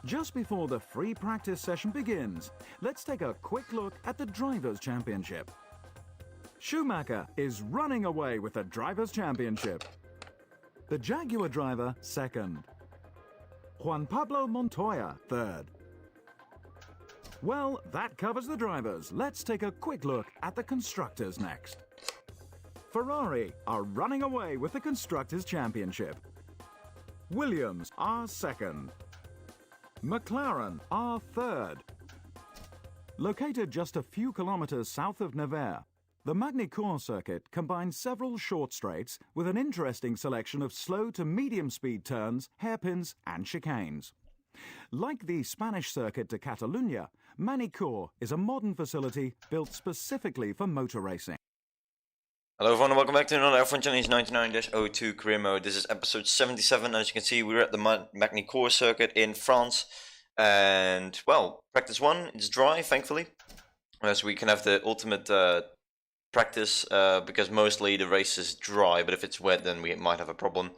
Just before the free practice session begins, let's take a quick look at the Drivers' Championship. Schumacher is running away with the Drivers' Championship. The Jaguar driver, second. Juan Pablo Montoya, third. Well, that covers the drivers. Let's take a quick look at the constructors next. Ferrari are running away with the Constructors' Championship. Williams are second. McLaren are third. Located just a few kilometers south of Nevers, the Magny-Cours circuit combines several short straights with an interesting selection of slow to medium speed turns, hairpins and chicanes. Like the Spanish circuit de Catalunya, Magny-Cours is a modern facility built specifically for motor racing. Hello everyone and welcome back to another F1 Challenge 99-02 career mode. This is episode 77. As you can see, we're at the Magny-Cours circuit in France. And, well, practice 1 is dry, thankfully. So we can have the ultimate practice, because mostly the race is dry. But if it's wet, then we might have a problem.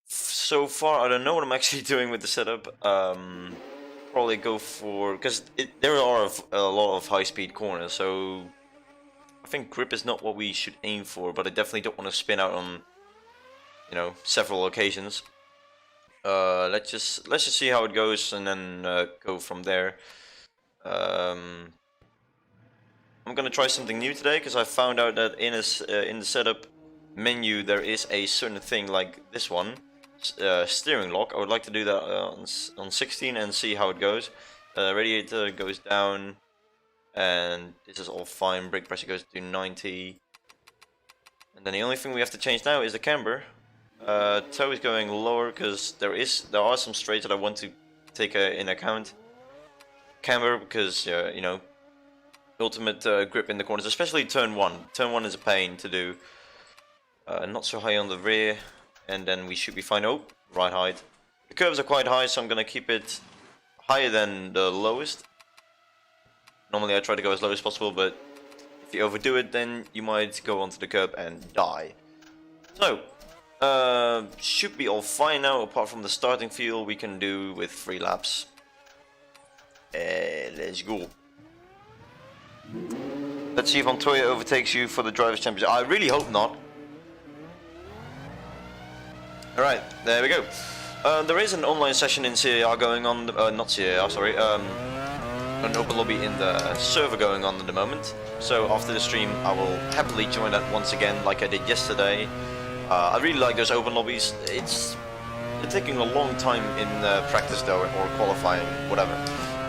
So far, I don't know what I'm actually doing with the setup. Probably go for... because there are a lot of high-speed corners, so... I think grip is not what we should aim for, but I definitely don't want to spin out on, you know, several occasions. Let's just see how it goes and then go from there. I'm gonna try something new today because I found out that in the setup menu there is a certain thing like this one, steering lock. I would like to do that on 16 and see how it goes. Radiator goes down. And this is all fine, brake pressure goes to 90. And then the only thing we have to change now is the camber. Toe is going lower because there are some straights that I want to take in account. Camber because, you know, ultimate grip in the corners, especially turn 1. Turn 1 is a pain to do. Not so high on the rear, and then we should be fine. Oh, right height. The curves are quite high, so I'm going to keep it higher than the lowest. Normally I try to go as low as possible, but if you overdo it, then you might go onto the curb and die. So, should be all fine now, apart from the starting field we can do with 3 laps. Let's go. Let's see if Montoya overtakes you for the Drivers' Championship. I really hope not. Alright, there we go. There is an online session in CAR going on, not CAR, sorry, an open lobby in the server going on at the moment. So after the stream I will happily join that once again like I did yesterday. I really like those open lobbies. They're taking a long time in practice though, or qualifying, whatever.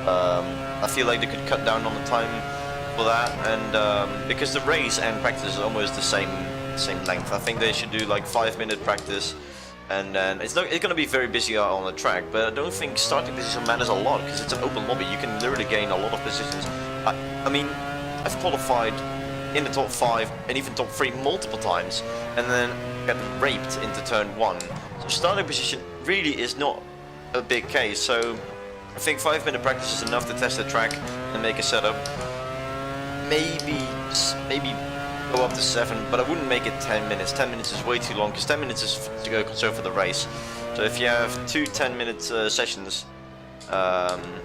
I feel like they could cut down on the time for that, and because the race and practice is almost the same length. I think they should do like 5-minute practice. And then it's going to be very busy on the track, but I don't think starting position matters a lot because it's an open lobby. You can literally gain a lot of positions. I mean, I've qualified in the top 5 and even top 3 multiple times, and then got raped into turn 1. So starting position really is not a big case. So I think 5-minute practice is enough to test the track and make a setup. Maybe go up to 7, but I wouldn't make it 10 minutes. 10 minutes is way too long because 10 minutes is to go concerned for the race. So if you have 2 10-minute sessions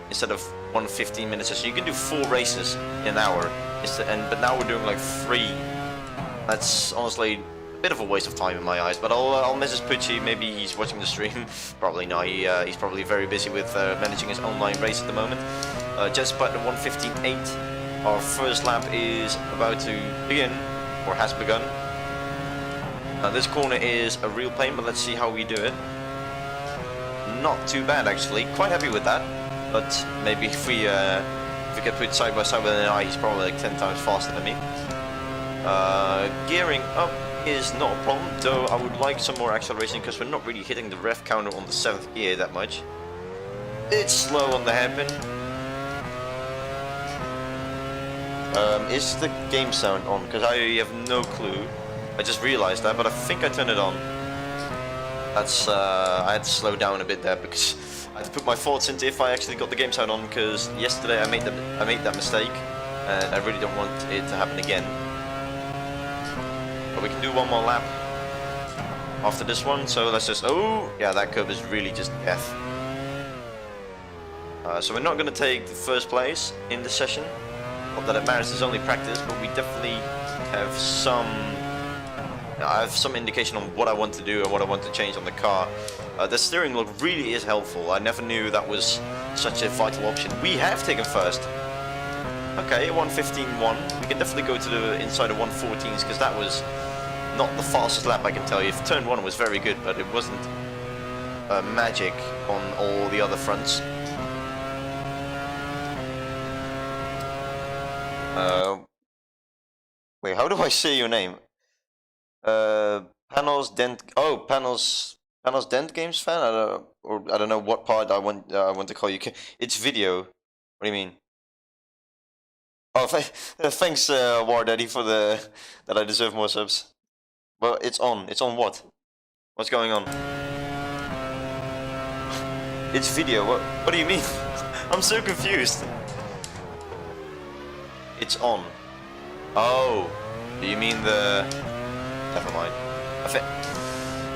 instead of 1 15-minute session, you can do 4 races in an hour. But now we're doing like 3. That's honestly a bit of a waste of time in my eyes. But I'll message Pucci. Maybe he's watching the stream. Probably not. He's probably very busy with managing his online race at the moment. Just button 1:15.8. Our first lap is about to begin, or has begun. This corner is a real pain, but let's see how we do it. Not too bad actually, quite happy with that. But maybe if we get put side by side with an eye, he's probably like 10 times faster than me. Gearing up is not a problem, though I would like some more acceleration because we're not really hitting the rev counter on the 7th gear that much. It's slow on the hairpin. Is the game sound on? Because I have no clue. I just realized that, but I think I turned it on. That's I had to slow down a bit there because I had to put my thoughts into if I actually got the game sound on. Because yesterday I made that mistake, and I really don't want it to happen again. But we can do one more lap after this one. So let's just. Oh, yeah, that curve is really just death. So we're not going to take the first place in the session. Not that it matters, it's only practice, but we definitely have I have some indication on what I want to do and what I want to change on the car. The steering look really is helpful. I never knew that was such a vital option. We have taken first. Okay, 1:15.1. We can definitely go to the inside of 1:14s because that was not the fastest lap, I can tell you. Turn 1 was very good, but it wasn't magic on all the other fronts. Wait, how do I say your name? Panos Dent. Oh, Panos Dent Games fan. I don't know what part I want to call you. It's video. What do you mean? Oh, thanks, War Daddy, for that I deserve more subs. Well, it's on. It's on what? What's going on? It's video. What do you mean? I'm so confused. It's on. Oh, do you mean the... Never mind.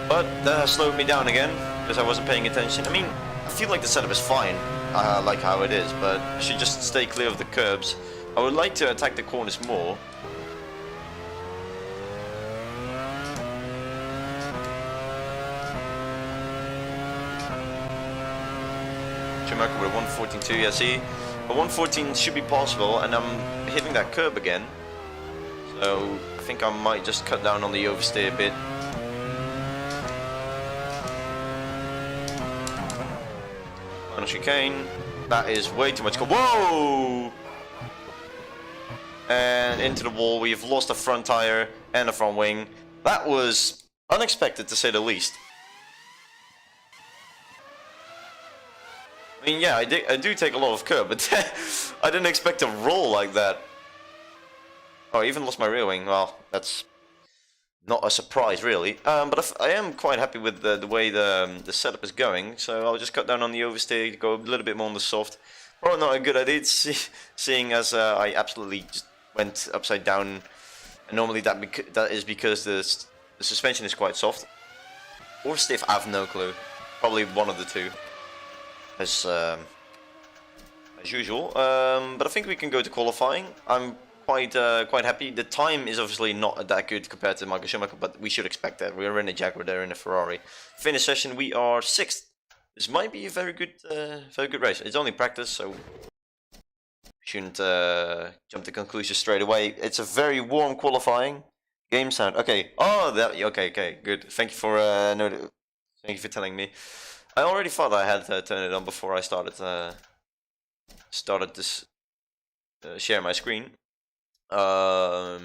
But that slowed me down again, because I wasn't paying attention. I mean, I feel like the setup is fine. I like how it is, but I should just stay clear of the curbs. I would like to attack the corners more. Schumacher with a 1:14.2, yeah, see? A 1:14 should be possible, and I'm hitting that curb again. So I think I might just cut down on the oversteer a bit. Final chicane. That is way too much. Whoa! And into the wall. We've lost a front tire and a front wing. That was unexpected, to say the least. I mean, yeah, I do take a lot of curb, but I didn't expect to roll like that. Oh, I even lost my rear wing. Well, that's not a surprise, really. But I am quite happy with the way the setup is going. So I'll just cut down on the oversteer, go a little bit more on the soft. Probably not a good idea, seeing as I absolutely just went upside down. And normally that is because the suspension is quite soft. Or stiff, I have no clue. Probably one of the two. As usual. But I think we can go to qualifying. I'm quite happy. The time is obviously not that good compared to Michael Schumacher, but we should expect that. We're in a Jaguar, they're in a Ferrari. Finish session, we are 6th. This might be a very good race. It's only practice, so we shouldn't jump to conclusions straight away. It's a very warm qualifying. Game sound. Okay. Oh, okay. Good. Thank you for thank you for telling me. I already thought I had to turn it on before I started this share my screen. Yeah,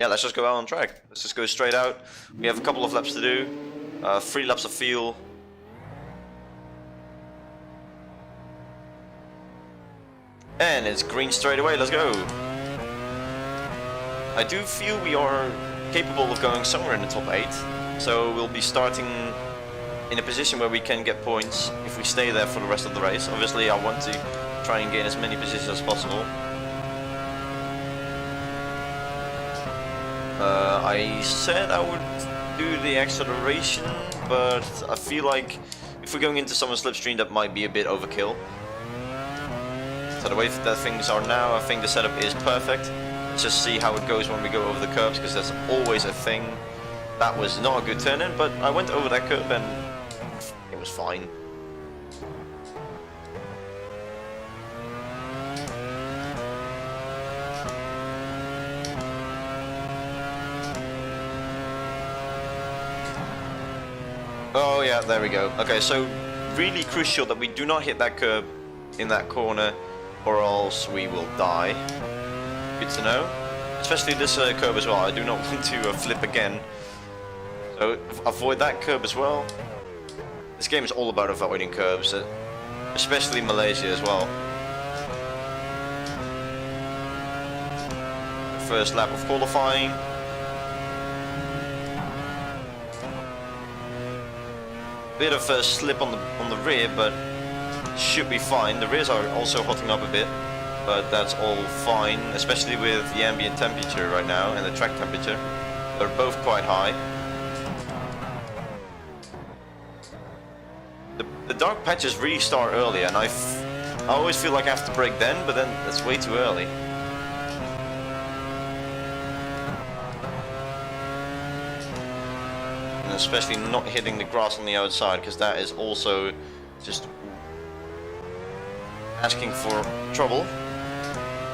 let's just go out on track. Let's just go straight out. We have a couple of laps to do. 3 laps of fuel. And it's green straight away. Let's go. I do feel we are capable of going somewhere in the top 8. So we'll be starting in a position where we can get points if we stay there for the rest of the race. Obviously, I want to try and gain as many positions as possible. I said I would do the acceleration, but I feel like if we're going into someone's slipstream, that might be a bit overkill. So the way that things are now, I think the setup is perfect. Let's just see how it goes when we go over the curbs, because that's always a thing. That was not a good turn-in, but I went over that curb and it was fine. Oh yeah, there we go. Okay, so really crucial that we do not hit that curb in that corner, or else we will die. Good to know. Especially this curb as well. I do not want to flip again. So avoid that curb as well. This game is all about avoiding curbs, especially Malaysia as well. First lap of qualifying. Bit of a slip on the rear, but should be fine. The rears are also hotting up a bit, but that's all fine, especially with the ambient temperature right now and the track temperature. They're both quite high. the dark patches really start early, and I always feel like I have to brake then, but then that's way too early. And especially not hitting the grass on the outside, because that is also just asking for trouble.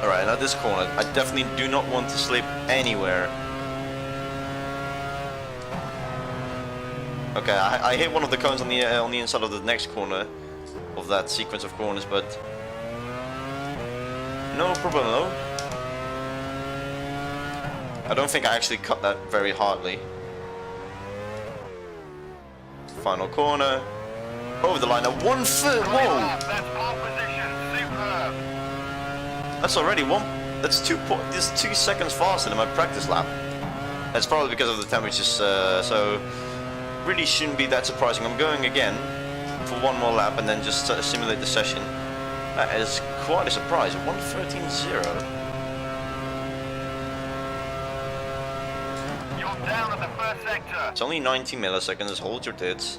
Alright, now this corner, I definitely do not want to slip anywhere. Okay, I hit one of the cones on the inside of the next corner of that sequence of corners, but no problem though. I don't think I actually cut that very hardly. Final corner, over the line at 1 foot. Whoa! That's pole position, superb. That's already one. That's 2 seconds faster than my practice lap. That's probably because of the temperatures, so really shouldn't be that surprising. I'm going again for one more lap and then just simulate the session. That is quite a surprise. 1:13.0. You're down at the first sector. It's only 90 milliseconds. Hold your tits.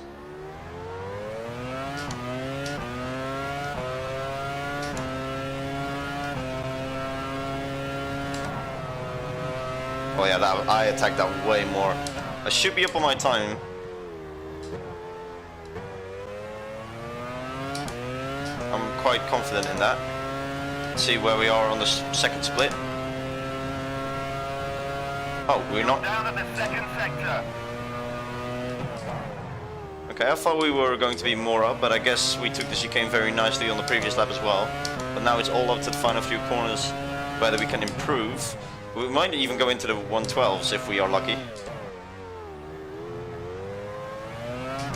Oh yeah, I attacked that way more. I should be up on my time. I'm quite confident in that. Let's see where we are on the second split. Oh, we're not. Down at the second sector. Okay, I thought we were going to be more up, but I guess we took the chicane very nicely on the previous lap as well. But now it's all up to the final few corners whether we can improve. We might even go into the 112s if we are lucky.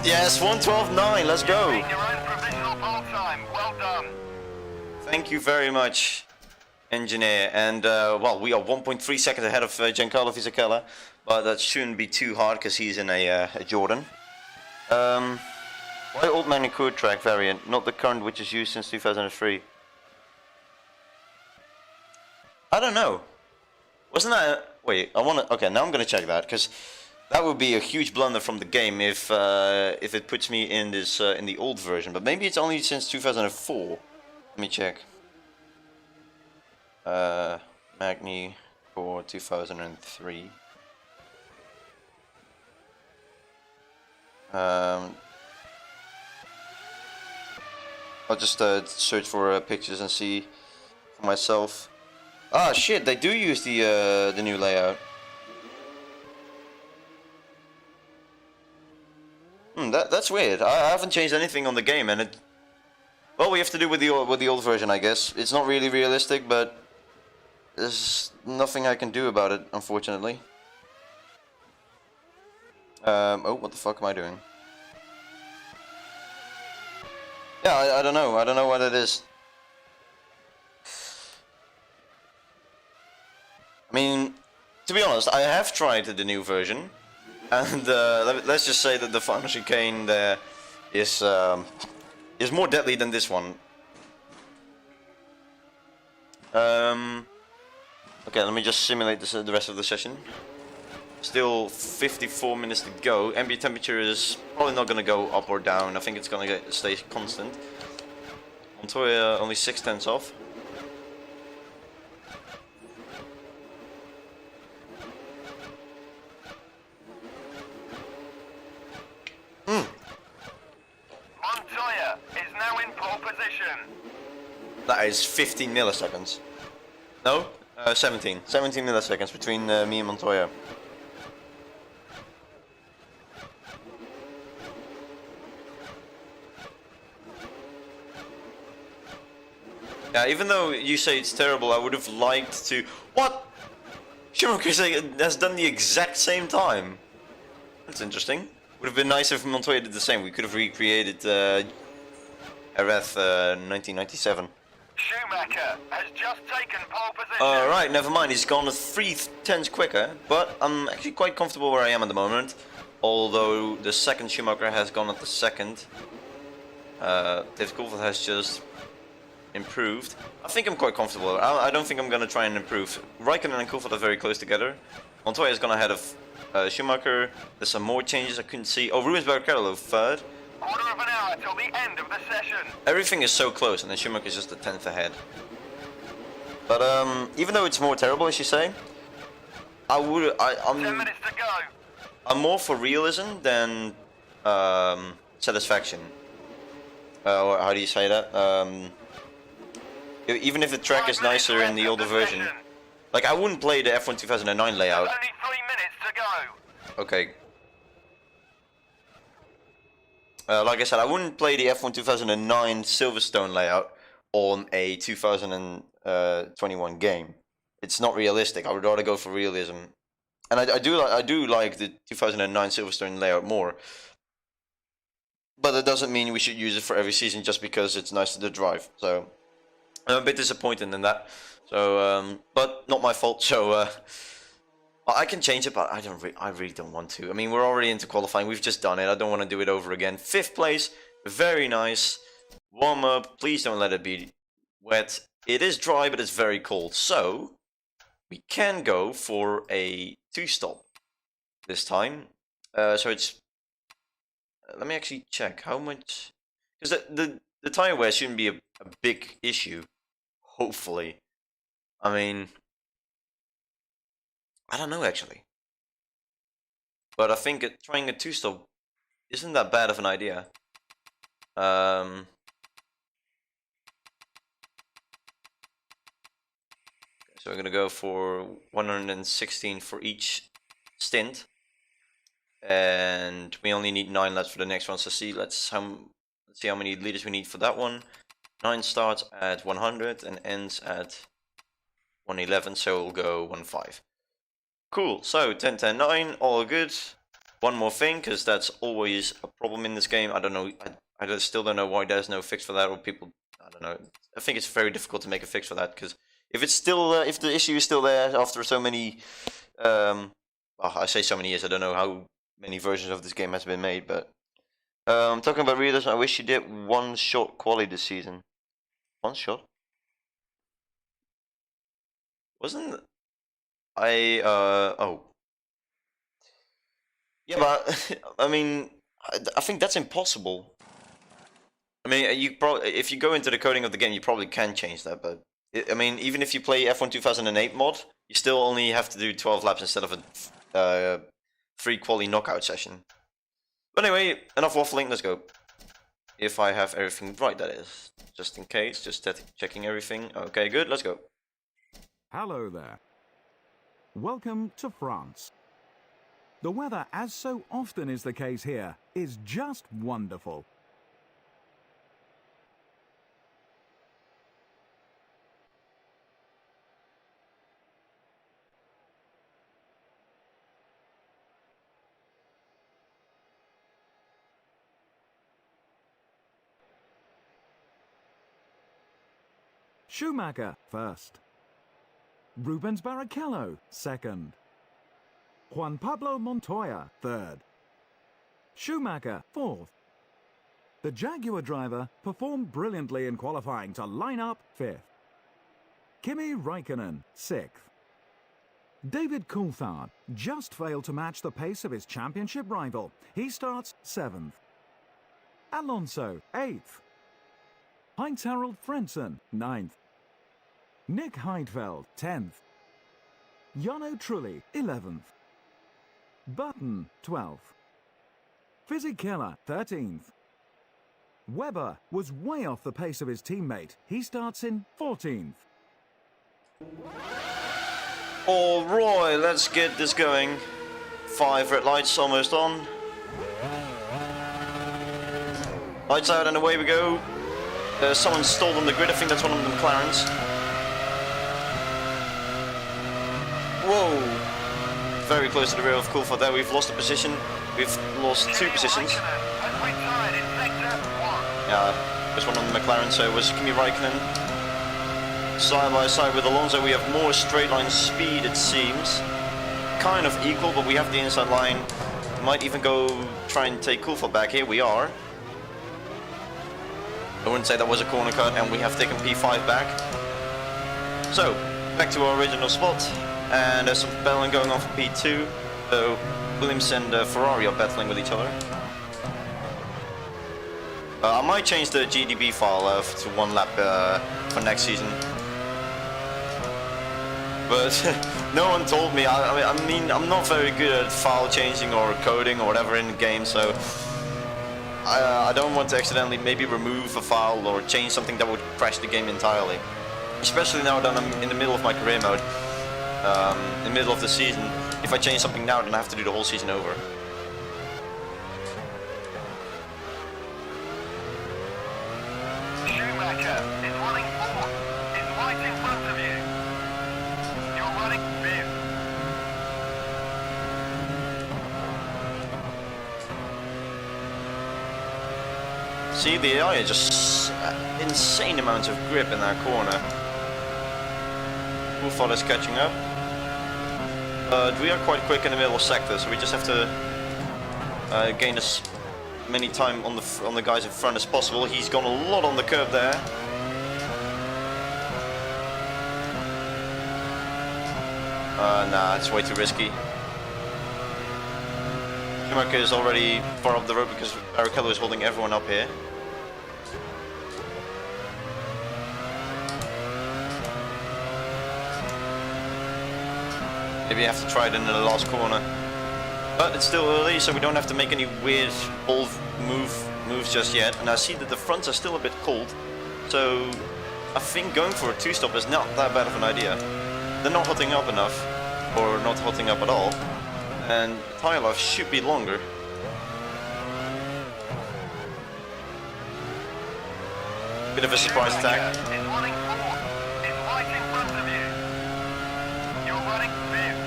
Yes, 112.9, let's go! Your own provisional pole time. Well done. Thank you very much, engineer. And well, we are 1.3 seconds ahead of Giancarlo Fisichella, but that shouldn't be too hard because he's in a Jordan. Why Old Man Court track variant, not the current which is used since 2003? I don't know. Wasn't that? Wait, I wanna. Okay, now I'm gonna check that because that would be a huge blunder from the game if it puts me in this in the old version. But maybe it's only since 2004. Let me check. Magni for 2003. I'll just search for pictures and see for myself. Ah shit, they do use the new layout. That's weird. I haven't changed anything on the game, and it. Well, we have to do with the old version, I guess. It's not really realistic, but there's nothing I can do about it, unfortunately. Oh, what the fuck am I doing? Yeah, I don't know. I don't know what it is. I mean, to be honest, I have tried the new version, and let's just say that the final chicane there is more deadly than this one. Okay, let me just simulate this, the rest of the session. Still 54 minutes to go. Ambient temperature is probably not going to go up or down. I think it's going to stay constant. Montoya only 0.6 off. Montoya is now in pole position. That is 15 milliseconds. No? 17. 17 milliseconds between me and Montoya. Yeah, even though you say it's terrible, I would have liked to... What? Schumacher has done the exact same time. That's interesting. Would have been nice if Montoya did the same. We could have recreated Jerez 1997. Schumacher has just taken pole position. Alright, never mind. He's gone 3/10 quicker, but I'm actually quite comfortable where I am at the moment. Although the second Schumacher has gone at the second. David Coulthard has just improved. I think I'm quite comfortable. I don't think I'm going to try and improve. Raikkonen and Coulthard are very close together. Montoya has gone ahead of Schumacher. There's some more changes I couldn't see. Oh, Rubens Barrichello third. Quarter of an hour till the end of the session. Everything is so close, and then Schumacher is just a tenth ahead. But even though it's more terrible, as you say, 10 minutes to go. I'm more for realism than satisfaction. Or how do you say that? Even if the track is nicer in the older version. Like, I wouldn't play the F1 2009 layout. Only 3 minutes to go. Okay. Like I said, I wouldn't play the F1 2009 Silverstone layout on a 2021 game. It's not realistic. I would rather go for realism. And I do like the 2009 Silverstone layout more. But that doesn't mean we should use it for every season just because it's nicer to drive. So I'm a bit disappointed in that. So, but not my fault. So I can change it, but I really don't want to. I mean, we're already into qualifying. We've just done it. I don't want to do it over again. 5th place, very nice. Warm up. Please don't let it be wet. It is dry, but it's very cold. So we can go for a 2-stop this time. So it's. Let me actually check how much. Because the tire wear shouldn't be a big issue. Hopefully. I mean, I don't know actually. But I think trying a 2-stop isn't that bad of an idea. So we're gonna go for 116 for each stint. And we only need 9 laps for the next one. So let's see how many liters we need for that one. 9 starts at 100 and ends at 111, so we'll go 1.5. Cool, so 10, 10, 9, all good. One more thing, because that's always a problem in this game. I don't know, I still don't know why there's no fix for that, or people, I don't know. I think it's very difficult to make a fix for that, because if it's still, if the issue is still there after so many, well, I say so many years, I don't know how many versions of this game has been made, but talking about realism, I wish you did one shot quali this season. One shot? Wasn't I oh yeah, but I mean, I think that's impossible. I mean, if you go into the coding of the game, you probably can change that, but I mean, even if you play F1 2008 mod, you still only have to do 12 laps instead of a 3 quali knockout session. But anyway, enough waffling, let's go. If I have everything right, that is. Just in case, just checking everything. Okay, good, let's go. Hello there. Welcome to France. The weather, as so often is the case here, is just wonderful. Schumacher first. Rubens Barrichello second. Juan Pablo Montoya third. Schumacher fourth. The Jaguar driver performed brilliantly in qualifying to line up fifth. Kimi Raikkonen sixth. David Coulthard just failed to match the pace of his championship rival. He starts seventh. Alonso eighth. Heinz-Harald Frentzen ninth. Nick Heidfeld 10th. Jarno Trulli 11th. Button 12th. Fisichella 13th. Webber was way off the pace of his teammate. He starts in 14th. Alright, let's get this going. 5 red lights almost on. Lights out and away we go. Someone stalled on the grid, I think that's one of the McLarens. Whoa! Very close to the rear of Coulthard there. We've lost a position. We've lost 2 positions. Yeah, there's one on the McLaren, so it was Kimi Raikkonen. Side by side with Alonso, we have more straight line speed, it seems. Kind of equal, but we have the inside line. Might even go try and take Coulthard back. Here we are. I wouldn't say that was a corner cut, and we have taken P5 back. So, back to our original spot. And there's some battling going on for P2. So Williams and Ferrari are battling with each other. I might change the GDB file to 1 lap for next season. But no one told me. I mean, I'm not very good at file changing or coding or whatever in the game, so I don't want to accidentally maybe remove a file or change something that would crash the game entirely. Especially now that I'm in the middle of my career mode, in the middle of the season. If I change something now, then I have to do the whole season over. Schumacher is running fourth. Is right in front of you. You're running fifth. See, the AI just insane amounts of grip in that corner. Who thought it's catching up? But we are quite quick in the middle sector, so we just have to gain as many time on the guys in front as possible. He's gone a lot on the curb there. Nah, it's way too risky. Schumacher is already far up the road because Barrichello is holding everyone up here. Maybe I have to try it in the last corner. But it's still early, so we don't have to make any weird bold moves just yet. And I see that the fronts are still a bit cold, so I think going for a 2-stop is not that bad of an idea. They're not hotting up enough, or not hotting up at all, and tire life should be longer. Bit of a surprise attack. Is running fourth. Is right in front of you. You're running fifth.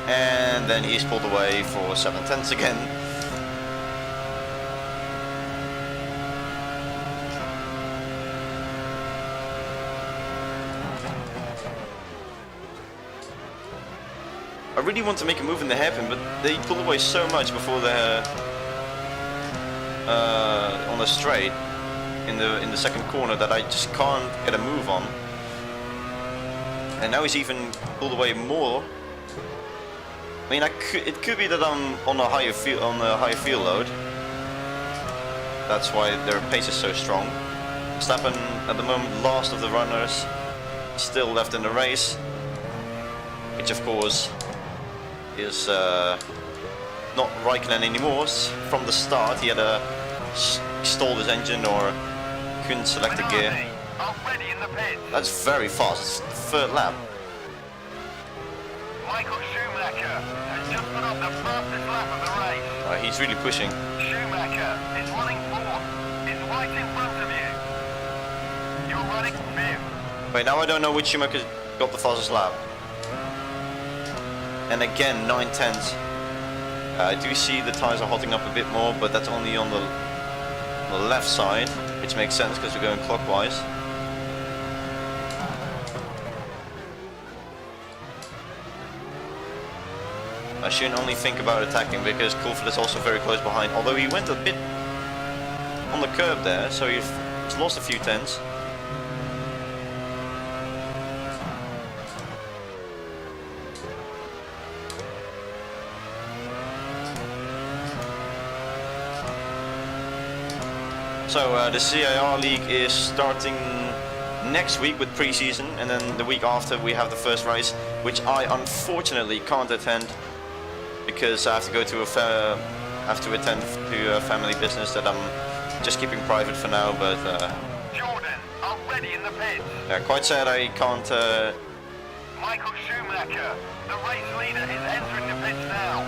And then he's pulled away for 7/10 again. I really want to make a move in the hairpin, but they pull away so much before they're on the straight in the second corner that I just can't get a move on. And now he's even pulled away more. I mean, it could be that I'm on a higher fuel load. That's why their pace is so strong. Verstappen at the moment last of the runners, still left in the race, which of course is not Raikkonen anymore. From the start, he had stalled his engine or couldn't select a gear. Already in the pit. That's very fast. It's the third lap. Michael Schumacher has just put up the fastest lap of the race. He's really pushing. Schumacher is running fourth. Is right in front of you. You're running fifth. Wait, now I don't know which Schumacher got the fastest lap. And again, 9/10. I do see the tyres are hotting up a bit more, but that's only on the left side, which makes sense because we're going clockwise. I shouldn't only think about attacking because Coulthard is also very close behind, although he went a bit on the curb there, so he's lost a few tenths. So the CIR League is starting next week with pre-season, and then the week after we have the first race, which I unfortunately can't attend because I have to go to attend to a family business that I'm just keeping private for now. But Jordan already in the pit. yeah, quite sad I can't. Michael Schumacher, the race leader, is entering the pits now.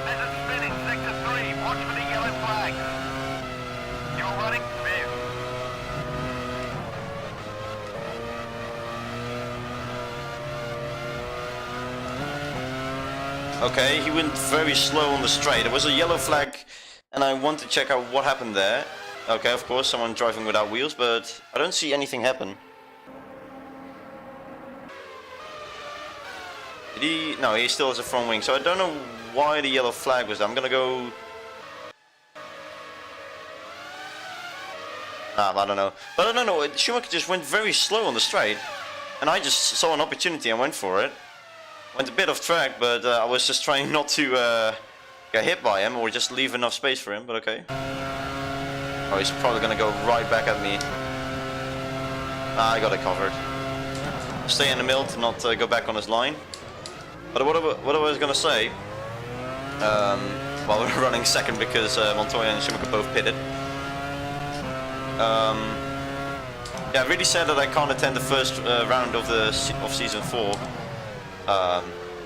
There's a spin in sector 3. Watch for the yellow flag. You're running fifth. Okay, he went very slow on the straight. There was a yellow flag, and I want to check out what happened there. Okay, of course, someone driving without wheels, but I don't see anything happen. Did he? No, he still has a front wing, so I don't know why the yellow flag was there. I'm gonna go. I don't know. But I don't know, Schumacher just went very slow on the straight, and I just saw an opportunity and went for it. Went a bit off track, but I was just trying not to get hit by him or just leave enough space for him, but okay. Oh, he's probably gonna go right back at me. I got it covered. Stay in the middle to not go back on his line. But what I was gonna say, while we're running second because Montoya and Schumacher both pitted. Yeah, really sad that I can't attend the first round of season 4.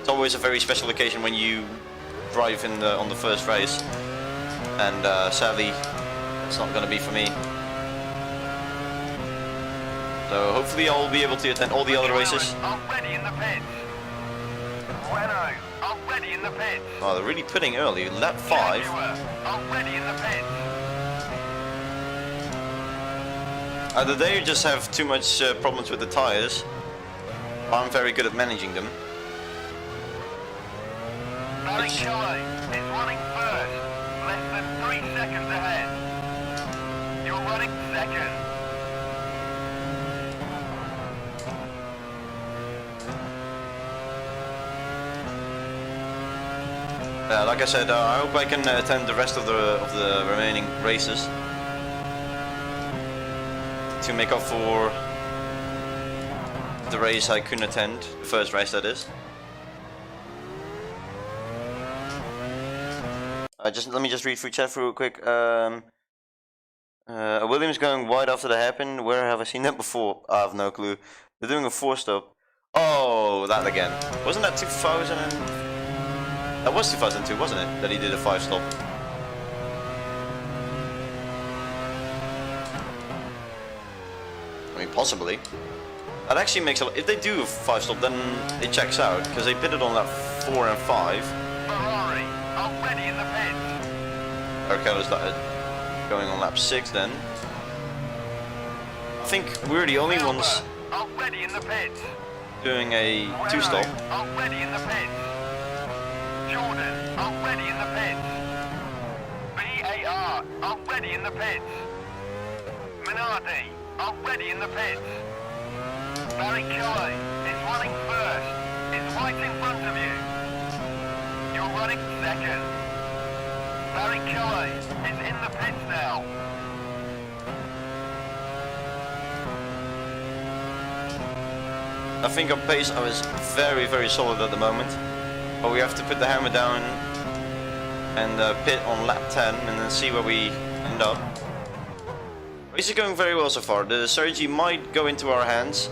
It's always a very special occasion when you drive on the first race, and sadly, it's not going to be for me. So hopefully, I'll be able to attend all the other races. Already in the pits. Renault, already in the pits. Oh, they're really pitting early. Lap 5. Already in the pits. Either they just have too much problems with the tires. I'm very good at managing them. Barrichello is running first, less than 3 seconds ahead. You're running second. Like I said, I hope I can attend the rest of the remaining races to make up for the race I couldn't attend, the first race that is. Let me just read through chat real quick. Williams going wide after the hairpin. Where have I seen that before? I have no clue. They're doing a 4-stop. Oh, that again. Wasn't that 2000? That was 2002, wasn't it? That he did a 5-stop. I mean, possibly. That actually makes a lot. If they do a 5-stop, then it checks out because they pitted on lap 4 and 5. Ferrari, already in the pits. Barrichello started going on lap 6 then. I think we're the only ones already in the pits. doing a 2-stop. Already in the pits. Jordan, already in the pits. BAR, already in the pits. Minardi, already in the pits. Barrichello is running first. Is right in front of you. You're running second. Barrichello is in the pits now. I think on pace I was very, very solid at the moment. But we have to put the hammer down and pit on lap 10 and then see where we end up. Race is going very well so far. The Sergi might go into our hands.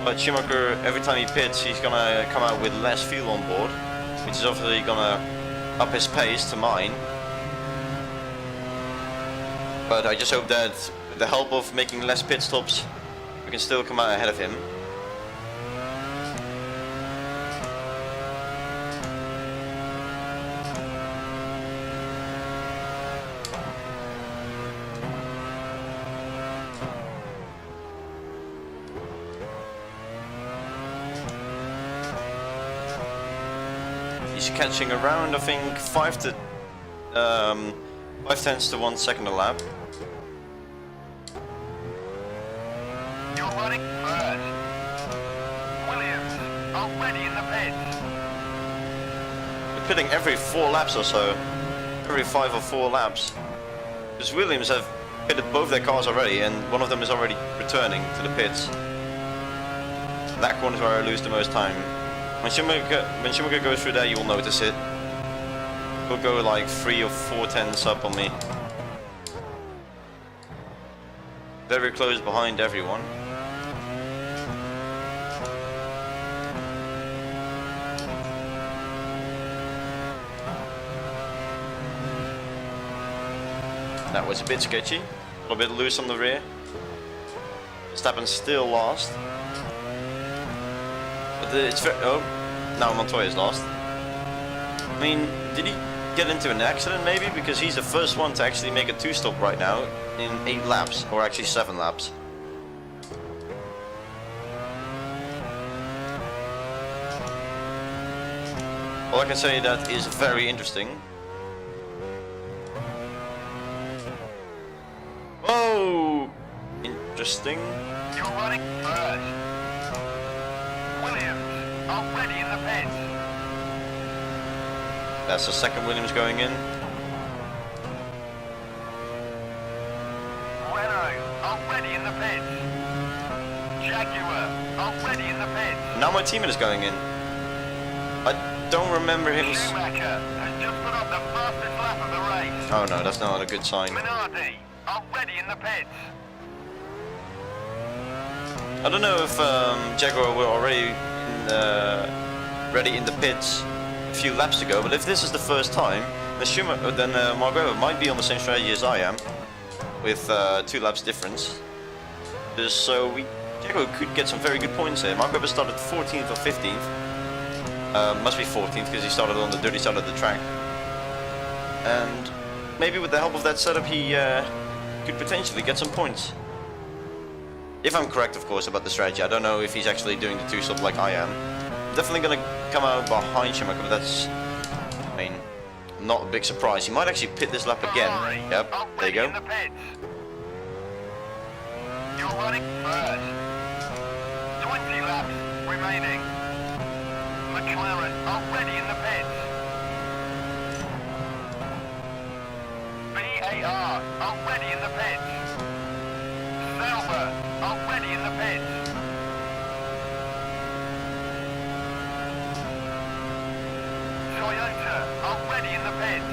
But Schumacher, every time he pits, he's gonna come out with less fuel on board. Which is obviously gonna up his pace to mine. But I just hope that with the help of making less pit stops, we can still come out ahead of him. He's catching around, I think, 5 tenths to 1 second a lap. You're running first. Williams, already in the pits. We're pitting every 4 laps or so. Every 5 or 4 laps. Because Williams have pitted both their cars already and one of them is already returning to the pits. That corner is where I lose the most time. When Schumacher goes through there, you will notice it. He'll go like 3 or 4 tenths up on me. Very close behind everyone. That was a bit sketchy. A little bit loose on the rear. Verstappen's still lost. But it's very... Oh, now Montoya's lost. I mean, did he get into an accident maybe? Because he's the first one to actually make a 2-stop right now in 8 laps, or actually 7 laps. All I can say, that is very interesting. Whoa! Interesting. You're running first. Williams already in the pits. That's the second Williams going in. Renault, already in the pits. Jaguar, already in the pits. Now my teammate is going in. I don't remember him. Schumacher has just put up the fastest lap of the race. Oh no, that's not a good sign. Minardi, already in the pits. I don't know if Jaguar were already ready in the pits a few laps ago, but if this is the first time, then Mark Webber might be on the same strategy as I am, with 2 laps difference. So Jaguar could get some very good points here. Mark Webber started 14th or 15th. Must be 14th because he started on the dirty side of the track. And maybe with the help of that setup he could potentially get some points. If I'm correct, of course, about the strategy. I don't know if he's actually doing the 2-stop like I am. I'm definitely going to come out behind Schumacher, but that's, I mean, not a big surprise. He might actually pit this lap again. Ferrari, Yep, there you already in go. the pits. You're running first. 20 laps remaining. McLaren already in the pits. BAR already in the pits. Sauber already in the pits. Toyota already in the pits.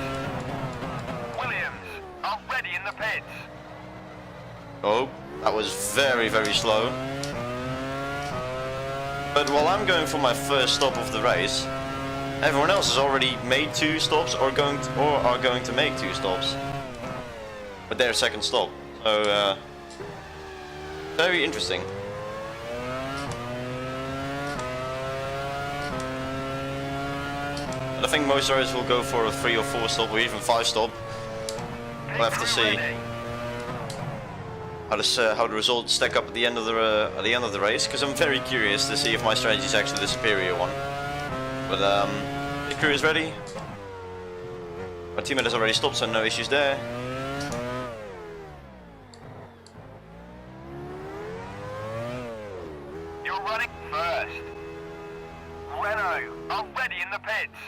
Williams already in the pits. Oh, that was very, very slow. But while I'm going for my first stop of the race, everyone else has already made 2 stops or are going to make 2 stops. But their second stop. So very interesting. And I think most drivers will go for a 3 or 4 stop or even 5 stop. We'll have to see how the results stack up at the end of the race, because I'm very curious to see if my strategy is actually the superior one. But the crew is ready. My teammate has already stopped, so no issues there. You're running first. Renault already in the pits.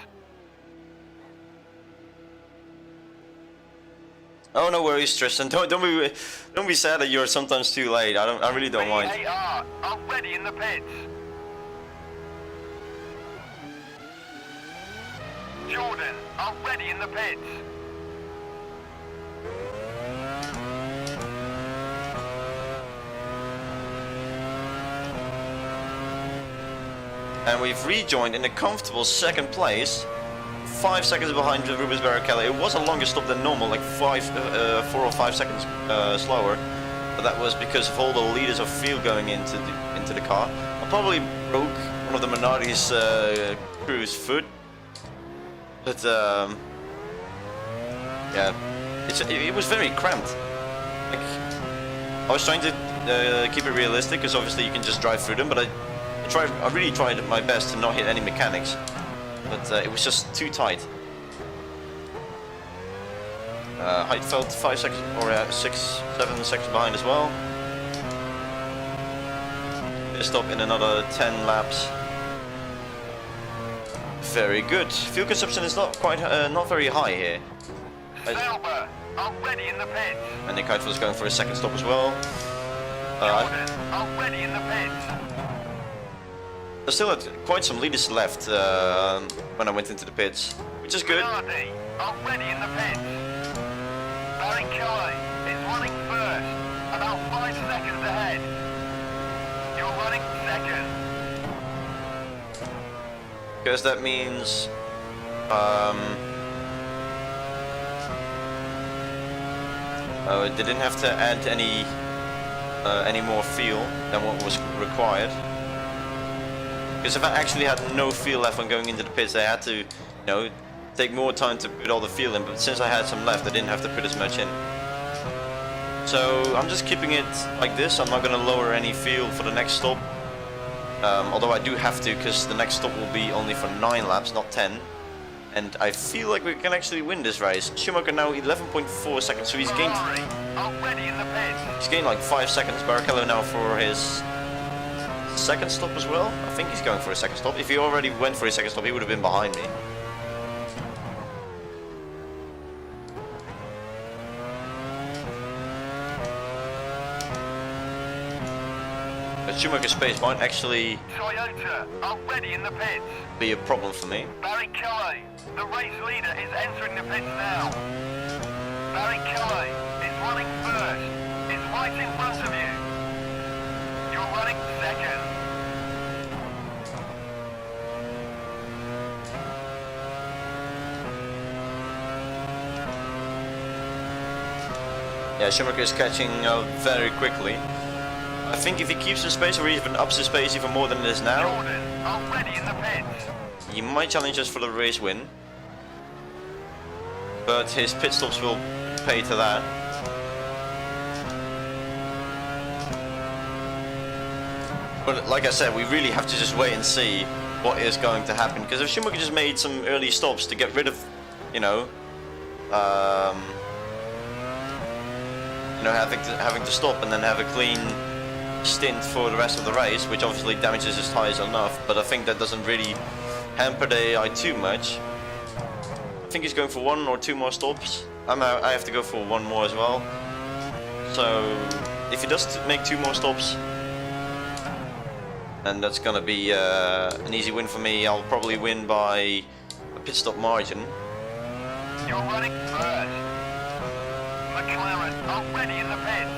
Oh, no worries, Tristan. Don't be sad that you're sometimes too late. I really don't mind. BAR already in the pits. Jordan already in the pits. And we've rejoined in a comfortable second place, 5 seconds behind Rubens Barrichello. It was a longer stop than normal, like 4 or 5 seconds slower, but that was because of all the liters of fuel going into the car. I probably broke one of the Minardi's crew's foot, but yeah, it was very cramped. Like, I was trying to keep it realistic, because obviously you can just drive through them, but I really tried my best to not hit any mechanics, but it was just too tight. Heidfeld 5 seconds, or 6-7 seconds behind as well. Stop in another 10 laps. Very good. Fuel consumption is not very high here. Sauber already in the pits. And Nick Heidfeld is going for a second stop as well. Jordan already in the pits. I still had quite some leaders left when I went into the pits, which is good. Minardi already in the pits. Barrichello is running first, about 5 seconds ahead. You're running second. Because that means they didn't have to add any more fuel than what was required. Because if I actually had no fuel left when going into the pits, they had to, take more time to put all the fuel in. But since I had some left, I didn't have to put as much in. So I'm just keeping it like this. I'm not going to lower any fuel for the next stop. Although I do have to, because the next stop will be only for 9 laps, not 10. And I feel like we can actually win this race. Schumacher now 11.4 seconds, so he's gained Already in the pits. like 5 seconds. Barrichello now for his second stop as well. I think he's going for a second stop. If he already went for a second stop, he would have been behind me. But Schumacher's pace might actually Toyota are ready in the pits. be a problem for me. Barrichello, the race leader, is entering the pits now. Barrichello is running first. Is right in front of you. You're running second. Yeah, Schumacher is catching up very quickly. I think if he keeps his pace or even ups his pace even more than it is now, Jordan are ready in the pits. he might challenge us for the race win. But his pit stops will pay to that. But like I said, we really have to just wait and see what is going to happen. Because if Schumacher just made some early stops to get rid of, you know, having to stop and then have a clean stint for the rest of the race, which obviously damages his tires enough, but I think that doesn't really hamper the AI too much. I think he's going for 1 or 2 more stops. I have to go for 1 more as well. So if he does make 2 more stops, and that's gonna be an easy win for me. I'll probably win by a pit stop margin. You're running first. McLaren are ready in the pits.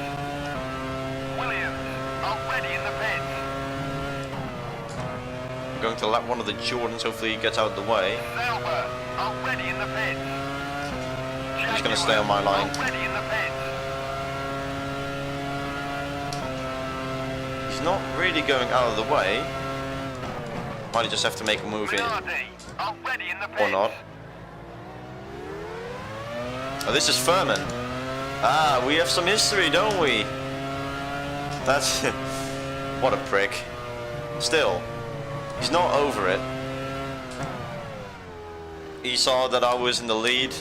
Williams are ready in the pits. I'm going to lap one of the Jordans, hopefully he gets out of the way. Sauber are ready in the pits. He's going to stay on my line. Are ready in the pits. He's not really going out of the way. Might just have to make a move in. Minardi are ready in the pits. Or not. Oh, this is Furman. Ah, we have some history, don't we? That's... what a prick. Still, he's not over it. He saw that I was in the lead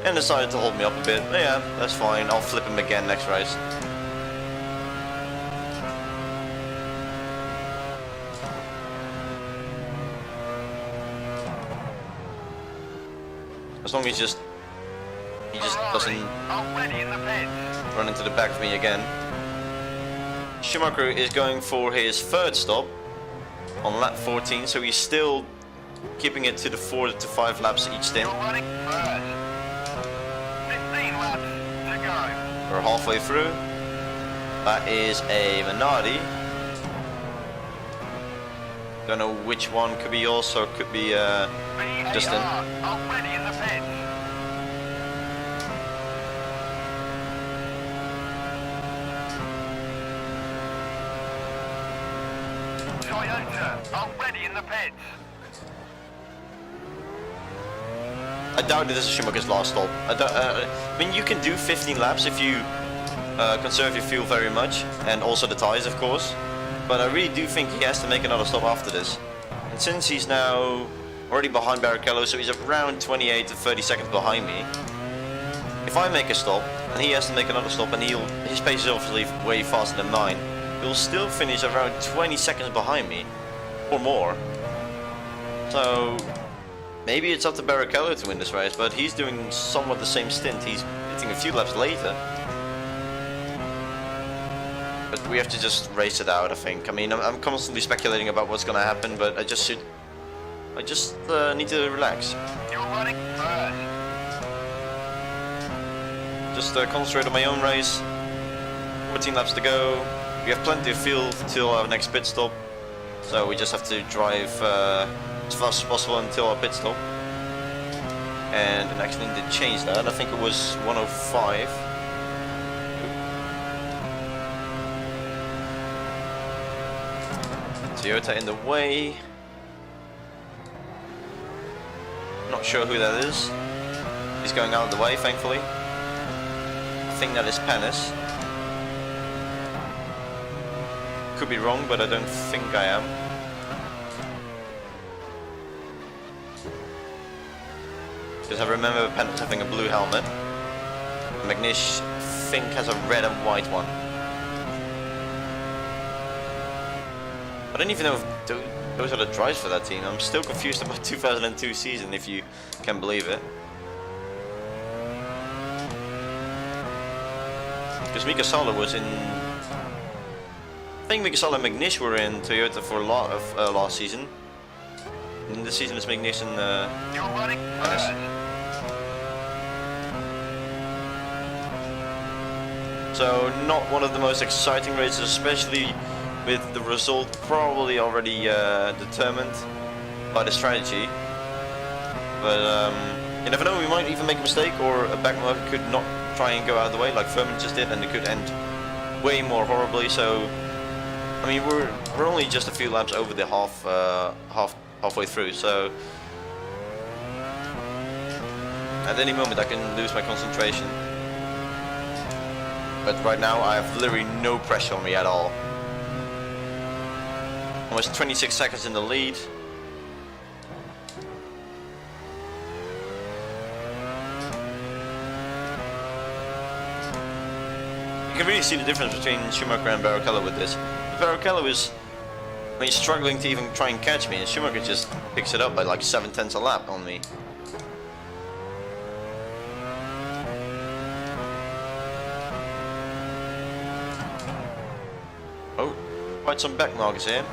and decided to hold me up a bit. Yeah, that's fine. I'll flip him again next race. As long as he just doesn't run into the back of me again. Schumacher is going for his 3rd stop on lap 14, so he's still keeping it to the 4 to 5 laps each stint. You're running first. 15 laps to go. We're halfway through. That is a Minardi. Don't know which one, could be also, could be Justin. are ready in the pits. Toyota are ready in the pits. I doubt this is Schumacher's last stop. I mean, you can do 15 laps if you conserve your fuel very much, and also the tires, of course. But I really do think he has to make another stop after this. And since he's now already behind Barrichello, so he's around 28 to 30 seconds behind me. If I make a stop, and he has to make another stop, and his pace is obviously way faster than mine, he'll still finish around 20 seconds behind me, or more. So maybe it's up to Barrichello to win this race, but he's doing somewhat the same stint. He's hitting a few laps later. But we have to just race it out, I think. I mean, I'm constantly speculating about what's gonna happen, but I just need to relax. You're running first. Just concentrate on my own race. 14 laps to go. We have plenty of fuel till our next pit stop, so we just have to drive as fast as possible until our pit stop. And an accident did change that. I think it was 105. Toyota in the way. Not sure who that is. He's going out of the way, thankfully. I think that is Panis. Could be wrong, but I don't think I am. Because I remember Panis having a blue helmet. Magnish, I think, has a red and white one. I don't even know if those are the drives for that team. I'm still confused about 2002 season, if you can believe it. Because Mika Salo was in... I think Mika Salo and McNish were in Toyota for a lot of last season. And this season is McNish and... You're running first. So not one of the most exciting races, especially with the result probably already determined by the strategy. But you never know, we might even make a mistake, or a backmarker could not try and go out of the way like Furman just did, and it could end way more horribly. So I mean, we're only just a few laps over the halfway through, so at any moment I can lose my concentration. But right now I have literally no pressure on me at all. Almost 26 seconds in the lead. You can really see the difference between Schumacher and Barrichello with this. Barrichello is, I mean, struggling to even try and catch me, and Schumacher just picks it up by like 7/10 a lap on me. Oh, quite some back markers here,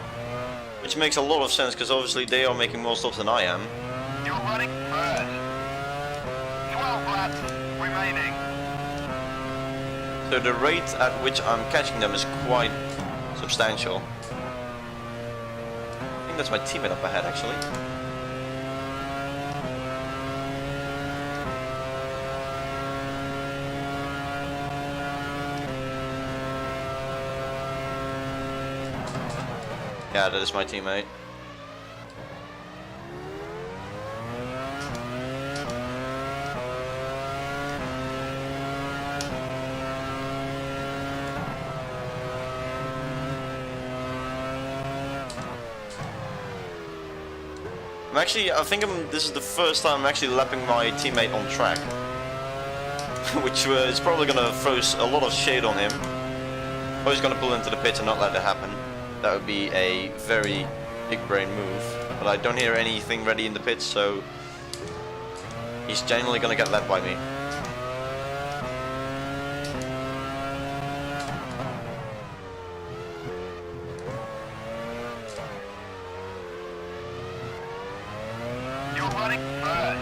which makes a lot of sense because obviously they are making more stops than I am. You're running first. 12 laps remaining. So the rate at which I'm catching them is quite substantial. I think that's my teammate up ahead actually. Yeah, that is my teammate. This is the first time I'm actually lapping my teammate on track. Which is probably gonna throw a lot of shade on him. Or he's gonna pull into the pit and not let it happen. That would be a very big brain move. But I don't hear anything ready in the pits, so he's genuinely gonna get lapped by me. You're running first.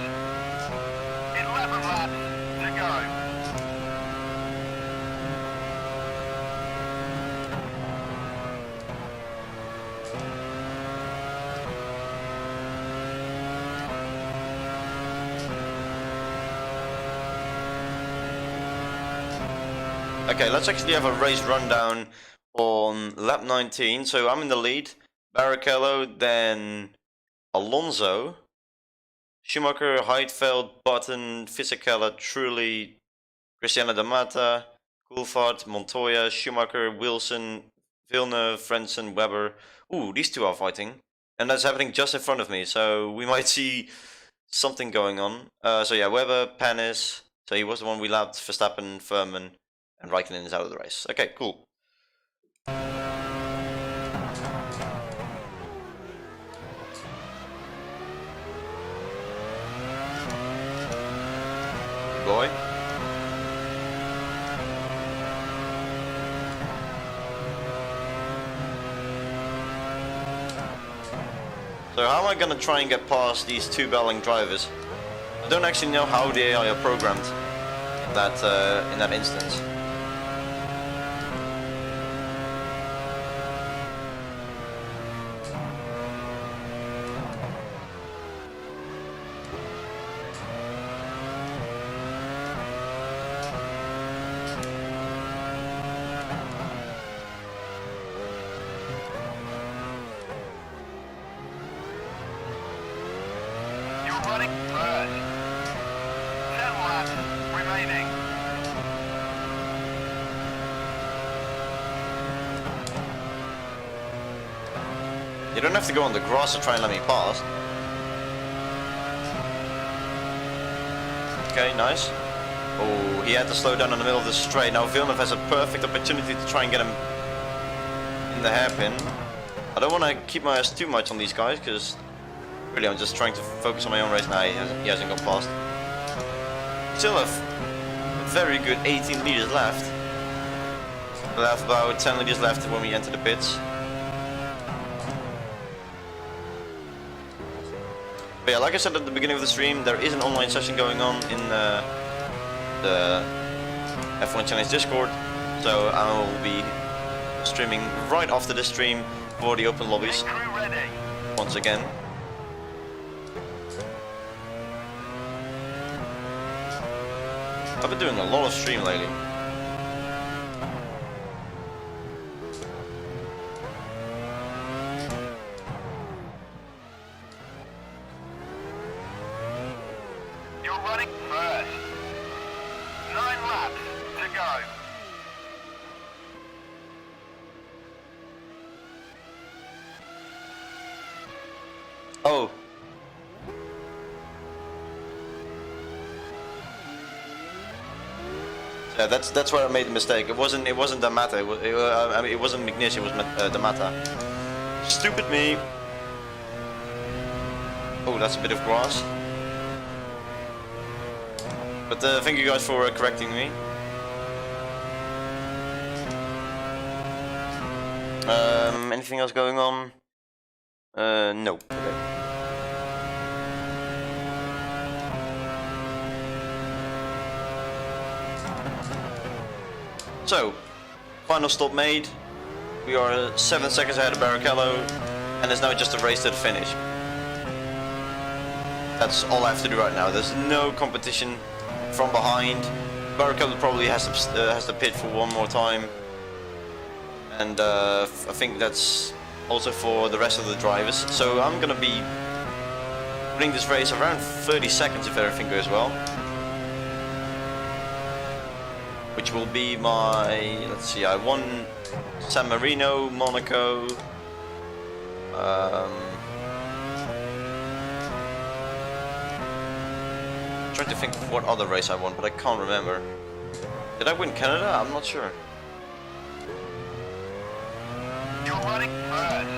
11 laps to go. Okay, let's actually have a race rundown on lap 19. So I'm in the lead. Barrichello, then Alonso, Schumacher, Heidfeld, Button, Fisichella, Trulli, Cristiano D'Amata, Coulthard, Montoya, Schumacher, Wilson, Villeneuve, Frentzen, Webber. Ooh, these two are fighting. And that's happening just in front of me, so we might see something going on. So yeah, Webber, Panis. So he was the one we lapped, Verstappen, Furman, and Raikkonen is out of the race. Okay, cool. Good boy. So how am I gonna try and get past these two battling drivers? I don't actually know how the AI are programmed in that instance. You're running first. 10 laps remaining. You don't have to go on the grass to try and let me pass. Okay, nice. Oh, he had to slow down in the middle of the straight. Now Villeneuve has a perfect opportunity to try and get him in the hairpin. I don't want to keep my eyes too much on these guys, because really I'm just trying to focus on my own race. Now he hasn't gone past. Still have a very good 18 liters left. We'll have about 10 liters left when we enter the pits. But yeah, like I said at the beginning of the stream, there is an online session going on in the F1 Challenge Discord. So I will be streaming right after this stream for the open lobbies Crew ready. once again. I've been doing a lot of stream lately. You're running first. 9 laps to go. Oh. Yeah, that's where I made the mistake. It wasn't Damata. I mean, it wasn't McNish. It was Damata. Stupid me. Oh, that's a bit of grass. But thank you guys for correcting me. Anything else going on? No. Okay. So, final stop made. We are 7 seconds ahead of Barrichello, and it's now just a race to the finish. That's all I have to do right now. There's no competition from behind. Barrichello probably has to pit for one more time, and I think that's also for the rest of the drivers. So I'm gonna be running this race around 30 seconds if everything goes well. Which will be my, let's see, I won San Marino, Monaco, trying to think of what other race I won, but I can't remember. Did I win Canada? I'm not sure. You're running first.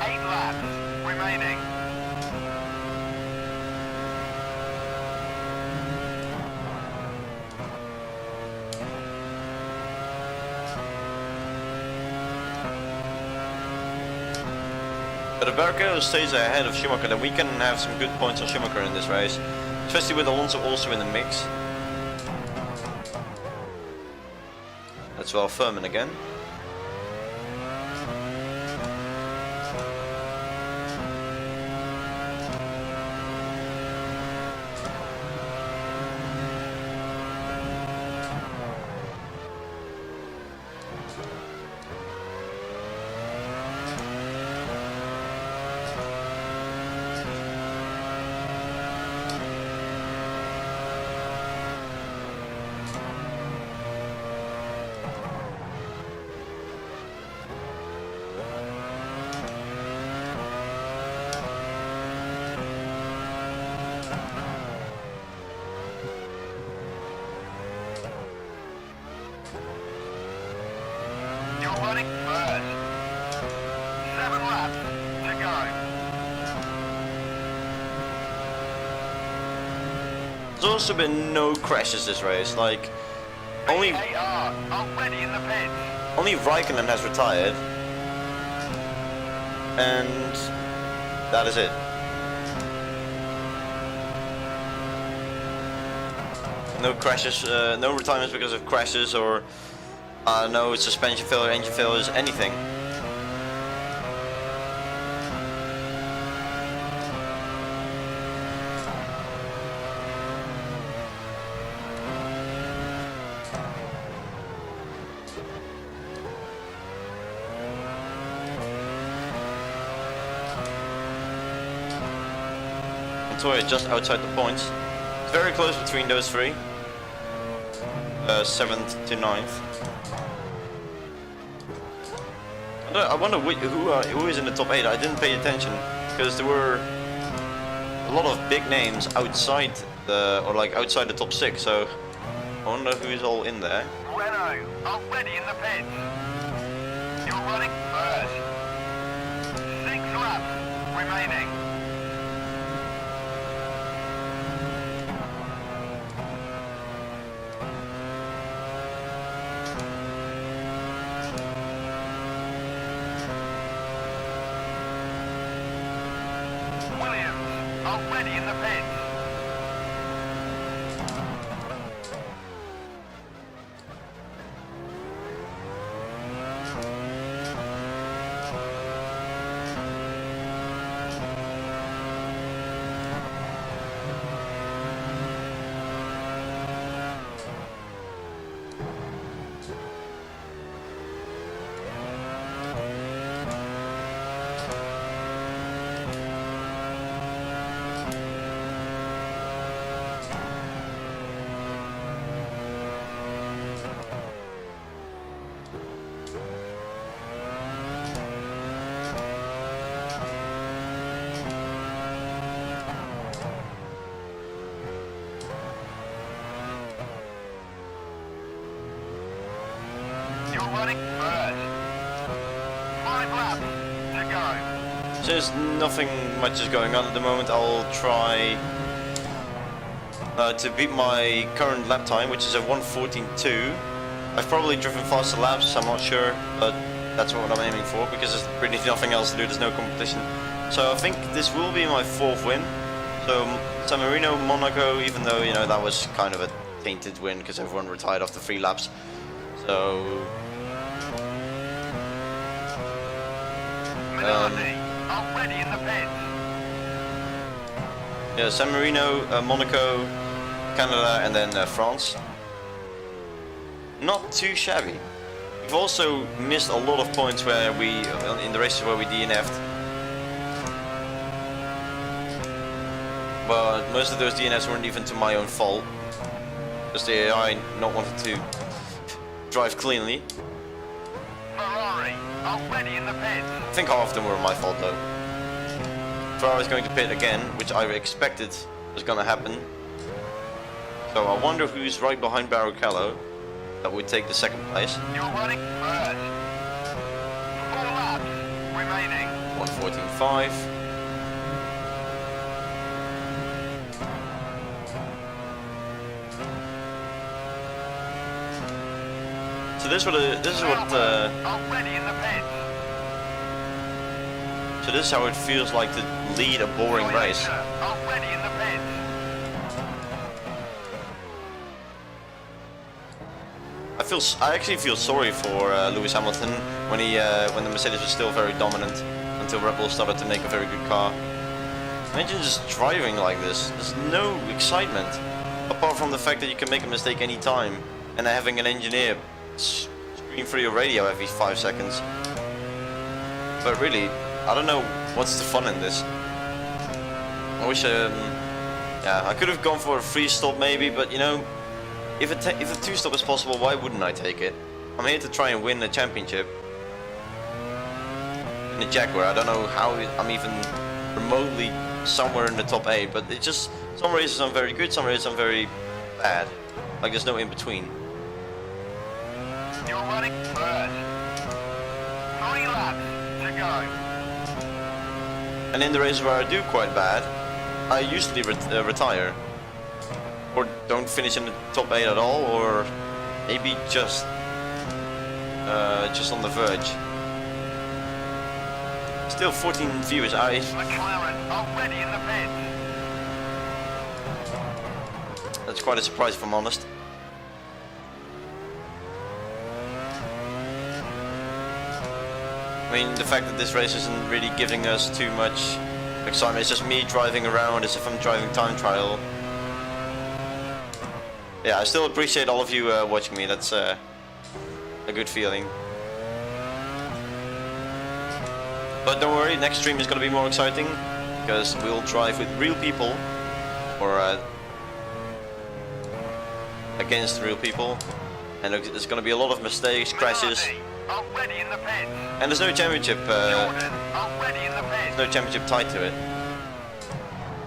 8 laps remaining. But if Barrichello stays ahead of Schumacher, then we can have some good points on Schumacher in this race, especially with Alonso also in the mix. That's well Furman again. You're running first. 7 laps to go. There's also been no crashes this race, like only AR already in the pits. only Raikkonen has retired, and that is it. No crashes, no retirements because of crashes or no suspension failure, engine failures, anything. Montoya just outside the points. It's very close between those three. 7th to 9th. I wonder who is in the top 8. I didn't pay attention because there were a lot of big names outside outside the top 6. So I wonder who is all in there. Renault already in the pits. You're running first. remaining. Williams, already in the pits. You're running first. 5 laps to go. Since nothing much is going on at the moment, I'll try to beat my current lap time, which is a 1:14.2. I've probably driven faster laps, I'm not sure, but that's what I'm aiming for because there's really nothing else to do, there's no competition. So I think this will be my 4th win. So San Marino, Monaco, even though, you know, that was kind of a tainted win because everyone retired after 3 laps. So Minardi, already in the pits. yeah, San Marino, Monaco, Canada, and then France. Not too shabby. We've also missed a lot of points where we, in the races where we DNF'd. But most of those DNFs weren't even to my own fault. Just the AI not wanting to drive cleanly. Ferrari, already in the pits. I think half of them were my fault though. Ferrari's going to pit again, which I expected was going to happen. So I wonder who's right behind Barrichello that would take the 2nd place. You're running first. 4 laps remaining. 1:14.5. So this is what already in the pits. so this is how it feels like to lead a boring race. Already in the pits. I actually feel sorry for Lewis Hamilton when when the Mercedes was still very dominant until Red Bull started to make a very good car. Imagine just driving like this. There's no excitement apart from the fact that you can make a mistake any time and having an engineer scream through your radio every 5 seconds. But really, I don't know what's the fun in this. I wish yeah, I could have gone for a 3-stop maybe, but you know, if a 2-stop is possible, why wouldn't I take it? I'm here to try and win the championship. In the Jaguar, I don't know how I'm even remotely somewhere in the top 8, but it's just, some races I'm very good, some races I'm very bad. Like there's no in between. You're running first. 3 laps to go. And in the races where I do quite bad, I usually retire. Or don't finish in the top 8 at all, or maybe just on the verge. Still 14 viewers. McLaren already in the pits. That's quite a surprise if I'm honest. I mean, the fact that this race isn't really giving us too much excitement, it's just me driving around as if I'm driving time trial. Yeah, I still appreciate all of you watching me, that's a good feeling. But don't worry, next stream is going to be more exciting, because we'll drive with real people, or against real people, and there's going to be a lot of mistakes, crashes, Already in the pits. and there's no championship. Jordan already in the pits. No championship tied to it.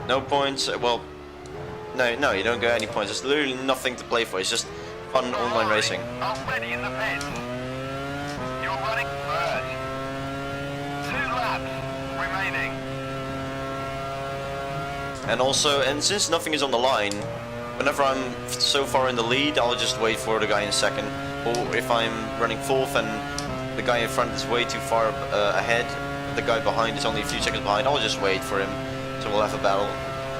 No points. Well, no, you don't get any points. There's literally nothing to play for. It's just fun online racing. Already in the pits. You're running first. 2 laps remaining. And also, and since nothing is on the line, whenever I'm so far in the lead, I'll just wait for the guy in second. Or if I'm running fourth and the guy in front is way too far ahead, the guy behind is only a few seconds behind, I'll just wait for him. So we'll have a battle.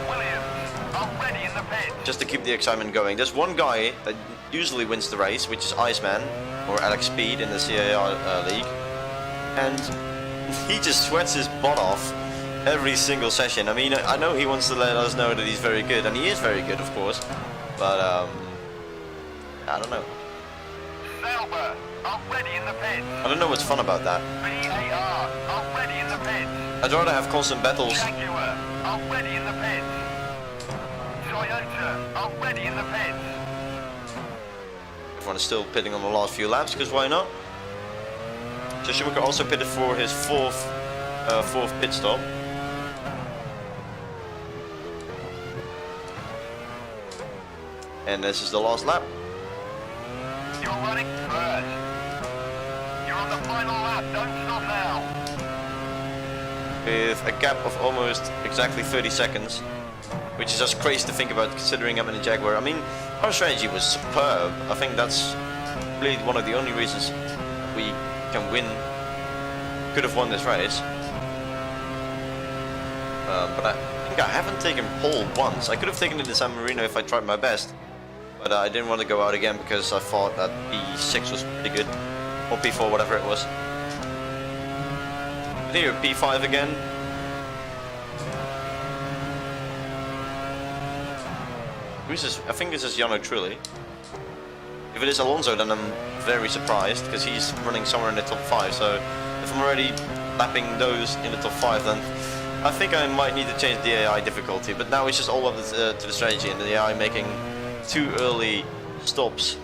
Williams, already in the pit. Just to keep the excitement going. There's one guy that usually wins the race, which is Iceman, or Alex Speed in the CAR league. And he just sweats his butt off every single session. I mean, I know he wants to let us know that he's very good, and he is very good, of course. But, I don't know. Sauber, already in the pit. I don't know what's fun about that. VAR, already in the pit. I'd rather have constant battles. Jaguar, already in the pit. Toyota, already in the pit. Everyone is still pitting on the last few laps, because why not? So Schumacher also pitted for his fourth pit stop. And this is the last lap. You're running first. You're on the final lap, don't stop now. With a gap of almost exactly 30 seconds. Which is just crazy to think about considering I'm in a Jaguar. I mean, our strategy was superb. I think that's really one of the only reasons we can win. Could have won this race. But I think I haven't taken pole once. I could have taken it in San Marino if I tried my best. But I didn't want to go out again because I thought that P6 was pretty good. Or P4, whatever it was. But here, P5 again. Who's this? I think this is Jarno Trulli. If it is Alonso, then I'm very surprised because he's running somewhere in the top 5. So if I'm already lapping those in the top 5, then I think I might need to change the AI difficulty. But now it's just all up to the strategy and the AI making too early stops.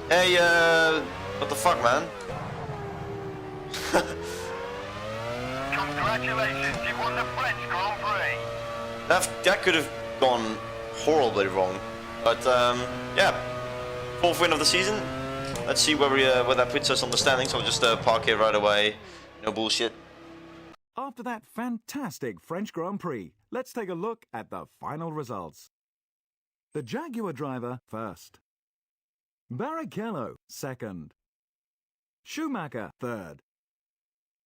Hey, what the fuck, man? Congratulations, you won the French Grand Prix. That could have gone horribly wrong. But, yeah. 4th win of the season. Let's see where that puts us on the standings. I'll just park here right away. No bullshit. After that fantastic French Grand Prix, let's take a look at the final results. The Jaguar driver first. Barrichello second. Schumacher third.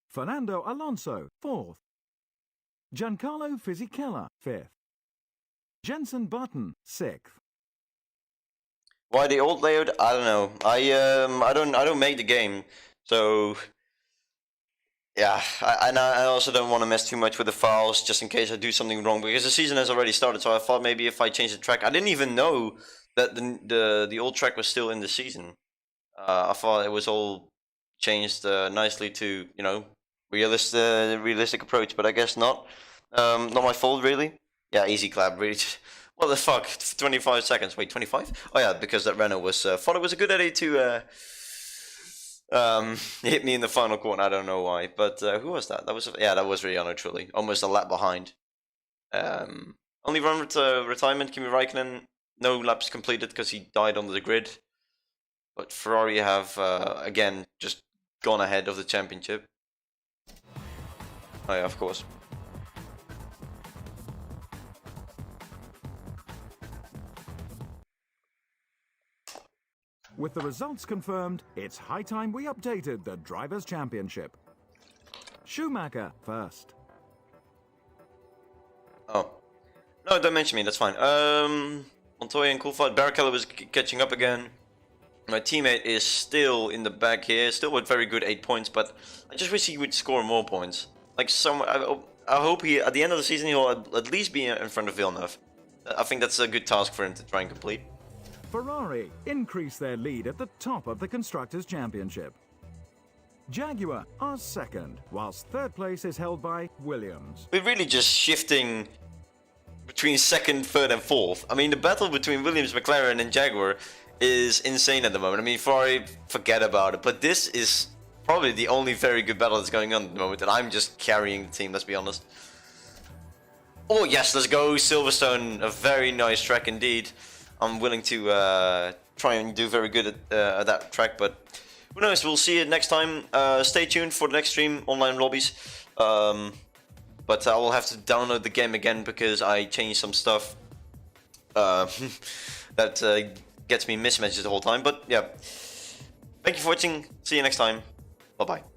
Fernando Alonso fourth. Giancarlo Fisichella fifth. Jenson Button sixth. Why the old layout? I don't know. I don't make the game, so yeah. I also don't want to mess too much with the files just in case I do something wrong because the season has already started. So I thought maybe if I change the track, I didn't even know that the old track was still in the season. I thought it was all changed nicely to realistic approach, but I guess not. Not my fault really. Yeah, easy clap really. What the fuck? 25 seconds. Wait, 25? Oh yeah, because that Renault was thought it was a good idea to hit me in the final corner. I don't know why, but who was that? That was Jarno Trulli. Almost a lap behind. Only run retirement. Kimi Räikkönen. No laps completed because he died on the grid. But Ferrari have again just gone ahead of the championship. Oh yeah, of course. With the results confirmed, it's high time we updated the Drivers' Championship. Schumacher first. Oh. No, don't mention me, that's fine. Montoya and Coulthard. Barrichello was catching up again. My teammate is still in the back here, still with very good 8 points, but I just wish he would score more points. Like I hope he, at the end of the season, he'll at least be in front of Villeneuve. I think that's a good task for him to try and complete. Ferrari increase their lead at the top of the Constructors' Championship. Jaguar are second, whilst third place is held by Williams. We're really just shifting between second, third and fourth. I mean, the battle between Williams, McLaren and Jaguar is insane at the moment. I mean, Ferrari, forget about it. But this is probably the only very good battle that's going on at the moment. And I'm just carrying the team, let's be honest. Oh yes, let's go Silverstone. A very nice track indeed. I'm willing to try and do very good at that track, but who knows? We'll see it next time. Stay tuned for the next stream, online lobbies. But I will have to download the game again because I changed some stuff that gets me mismatches the whole time. But yeah, thank you for watching. See you next time. Bye bye.